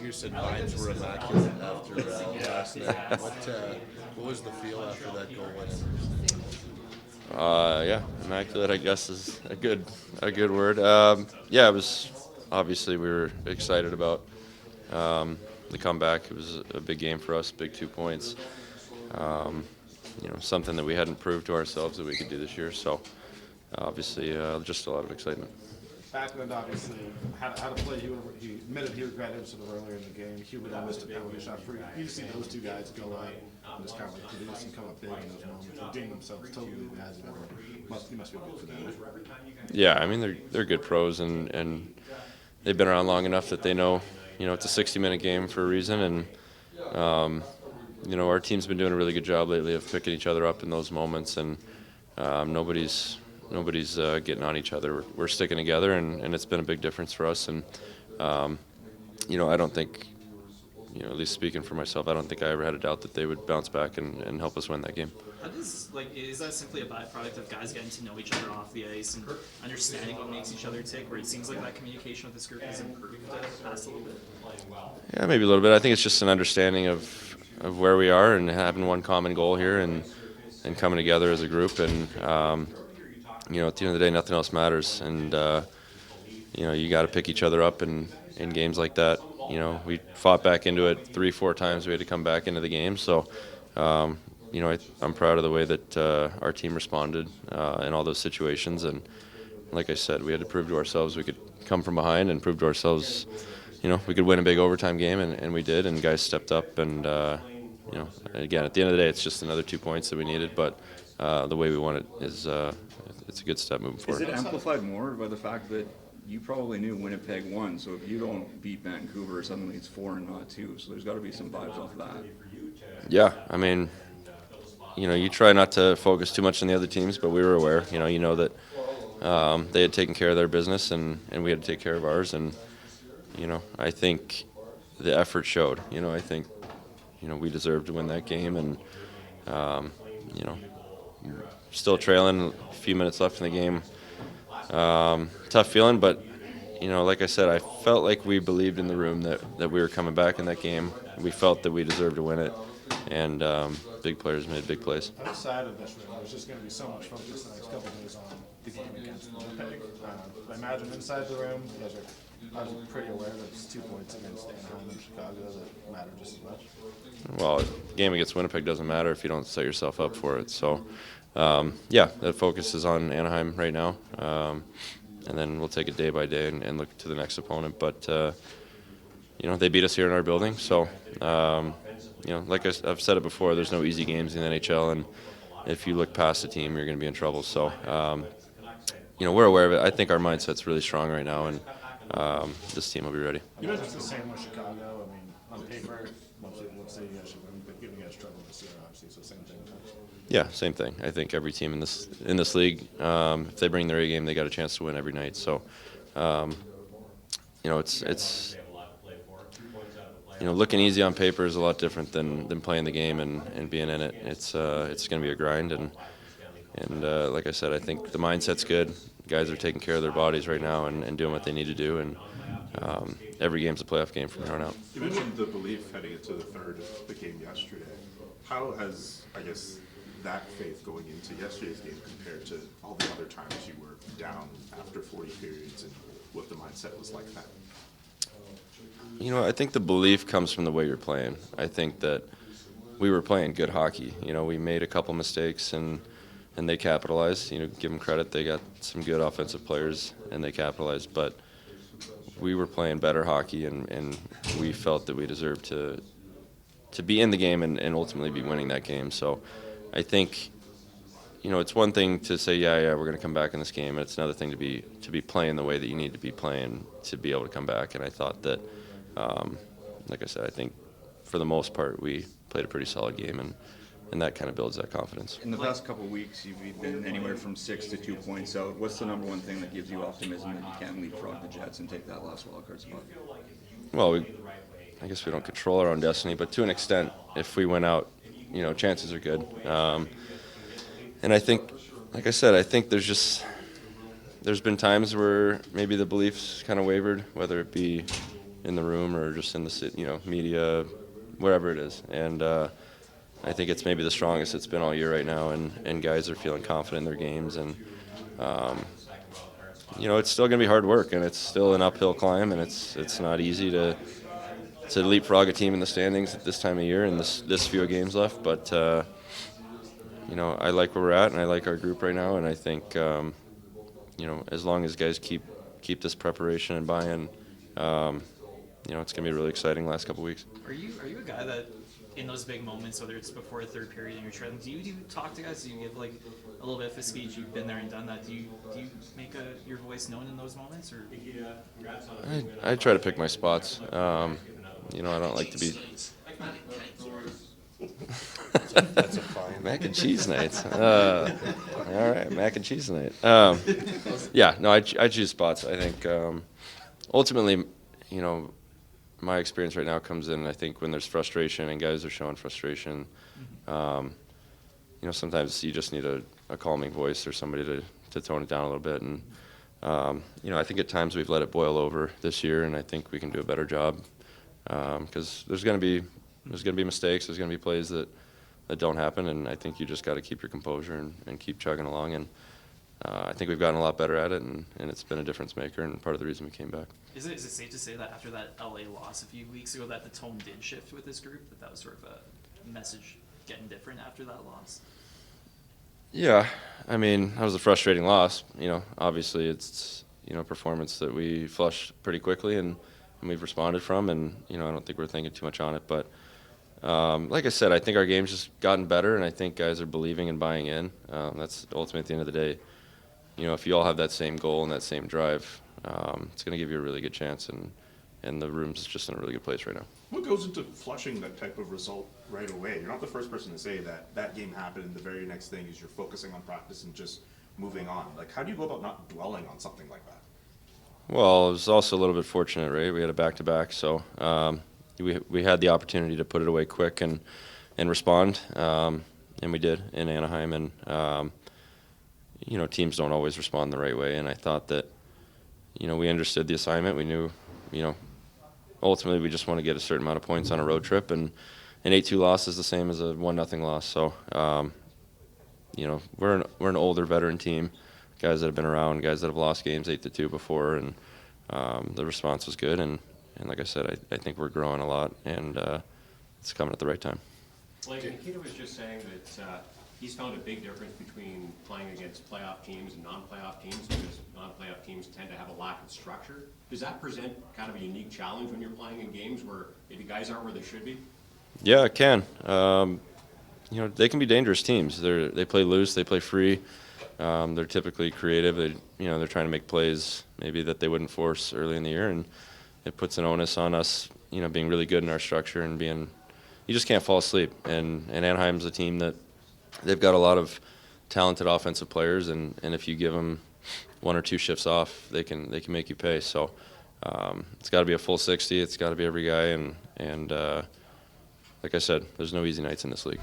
you said vibes were immaculate after last night. What was the feel after that goal went in? Yeah, immaculate, I guess, is a good word. Yeah, it was obviously we were excited about the comeback. It was a big game for us, big 2 points. Um, something that we hadn't proved to ourselves that we could do this year. So obviously, just a lot of excitement. Backlund obviously had a play. He admitted he regretted sort of earlier in the game. Hubert missed a penalty shot for you. You see those two guys go out and just kind of like produce and come up big in those moments and gain themselves totally as you must feel good for them. Yeah, I mean they're good pros and they've been around long enough that they know it's a 60-minute game for a reason, and our team's been doing a really good job lately of picking each other up in those moments, and nobody's getting on each other. We're sticking together, and it's been a big difference for us. And I don't think, at least speaking for myself, I don't think I ever had a doubt that they would bounce back and help us win that game. Is that simply a byproduct of guys getting to know each other off the ice and understanding what makes each other tick, where it seems like that communication with this group has improved past a little bit? Yeah, maybe a little bit. I think it's just an understanding of where we are and having one common goal here and coming together as a group. And at the end of the day, nothing else matters. And you got to pick each other up in games like that. We fought back into it 3-4 times. We had to come back into the game. So, I'm proud of the way that our team responded in all those situations. And like I said, we had to prove to ourselves we could come from behind and prove to ourselves, we could win a big overtime game, and we did. And guys stepped up. And again, at the end of the day, it's just another 2 points that we needed. But the way we won it is it's a good step moving forward. Is it amplified more by the fact that you probably knew Winnipeg won, so if you don't beat Vancouver, suddenly it's 4 and not 2, so there's got to be some vibes off that. Yeah, I mean, you try not to focus too much on the other teams, but we were aware. You know that they had taken care of their business, and we had to take care of ours. And I think the effort showed. I think we deserved to win that game, and still trailing, a few minutes left in the game. Tough feeling, but like I said, I felt like we believed in the room that we were coming back in that game. We felt that we deserved to win it, and big players made big plays. Outside of this room, there's just going to be so much focus the next couple of days on the game against Winnipeg. I imagine inside the room, you guys are pretty aware that it's 2 points against Anaheim and Chicago that matter just as much. Well, a game against Winnipeg doesn't matter if you don't set yourself up for it. So, yeah, the focus is on Anaheim right now, and then we'll take it day by day and look to the next opponent. But they beat us here in our building, so like I've said it before, there's no easy games in the NHL, and if you look past the team, you're going to be in trouble. So, we're aware of it. I think our mindset's really strong right now, and this team will be ready. You guys are the same with Chicago. I mean, on paper, let's say you guys should win, but giving you guys trouble this year, obviously, so same thing. Yeah, same thing. I think every team in this league, if they bring their A game, they got a chance to win every night. So, it's looking easy on paper is a lot different than playing the game and being in it. It's going to be a grind, and like I said, I think the mindset's good. Guys are taking care of their bodies right now and doing what they need to do, and every game's a playoff game from here on out. You mentioned the belief heading into the third of the game yesterday. How has, I guess, that faith going into yesterday's game compared to all the other times you were down after 40 periods, and what the mindset was like then? I think the belief comes from the way you're playing. I think that we were playing good hockey. We made a couple mistakes, and they capitalized. Give them credit. They got some good offensive players, and they capitalized. But we were playing better hockey, and we felt that we deserved to be in the game and ultimately be winning that game. So I think, it's one thing to say, yeah, we're going to come back in this game, and it's another thing to be playing the way that you need to be playing to be able to come back. And I thought that, like I said, I think for the most part we played a pretty solid game, and that kind of builds that confidence. In the past couple of weeks, you've been anywhere from 6 to 2 points out. What's the number one thing that gives you optimism that you can leapfrog the Jets and take that last wildcard spot? Well, I guess we don't control our own destiny, but to an extent, if we win out, chances are good. And I think, like I said, I think there's been times where maybe the beliefs kind of wavered, whether it be in the room or just in the media, wherever it is. And I think it's maybe the strongest it's been all year right now, and guys are feeling confident in their games. And it's still going to be hard work, and it's still an uphill climb, and it's not easy to leapfrog a team in the standings at this time of year and this few games left. But I like where we're at, and I like our group right now, and I think as long as guys keep this preparation and buy-in, it's going to be really exciting the last couple weeks. Are you a guy that, in those big moments, whether it's before the third period and you're trailing, do you talk to guys? Do you give like a little bit of a speech? You've been there and done that. Do you make your voice known in those moments, or? I try to pick my spots. I don't like to be. That's a fine. Mac and cheese nights. All right, mac and cheese night. I choose spots. I think ultimately, my experience right now comes in, I think, when there's frustration and guys are showing frustration. Sometimes you just need a calming voice or somebody to tone it down a little bit. And I think at times we've let it boil over this year, and I think we can do a better job because there's going to be mistakes. There's going to be plays that don't happen, and I think you just got to keep your composure and keep chugging along. And I think we've gotten a lot better at it, and it's been a difference maker and part of the reason we came back. Is it safe to say that after that LA loss a few weeks ago that the tone did shift with this group, that was sort of a message getting different after that loss? Yeah, I mean, that was a frustrating loss. Obviously it's performance that we flushed pretty quickly and we've responded from, and I don't think we're thinking too much on it. But like I said, I think our game's just gotten better, and I think guys are believing and buying in. That's ultimately at the end of the day. If you all have that same goal and that same drive, it's going to give you a really good chance, and the room's just in a really good place right now. What goes into flushing that type of result right away? You're not the first person to say that game happened, and the very next thing is you're focusing on practice and just moving on. Like, how do you go about not dwelling on something like that? Well, it was also a little bit fortunate, right? We had a back-to-back, so we had the opportunity to put it away quick and respond, and we did in Anaheim. And teams don't always respond the right way, and I thought that we understood the assignment. We knew ultimately we just want to get a certain amount of points on a road trip, and an 8-2 loss is the same as a 1-0 loss. So we're an older veteran team, guys that have been around, guys that have lost games 8-2 before, and the response was good. And like I said, I think we're growing a lot, and it's coming at the right time. Like Nikita was just saying that he's found a big difference between playing against playoff teams and non-playoff teams, because non-playoff teams tend to have a lack of structure. Does that present kind of a unique challenge when you're playing in games where maybe guys aren't where they should be? Yeah, it can. They can be dangerous teams. They play loose, they play free. They're typically creative. They're trying to make plays maybe that they wouldn't force early in the year, and it puts an onus on us, being really good in our structure and you just can't fall asleep. And Anaheim's a team that they've got a lot of talented offensive players, and if you give them 1 or 2 shifts off, they can make you pay. So it's got to be a full 60. It's got to be every guy, and like I said, there's no easy nights in this league.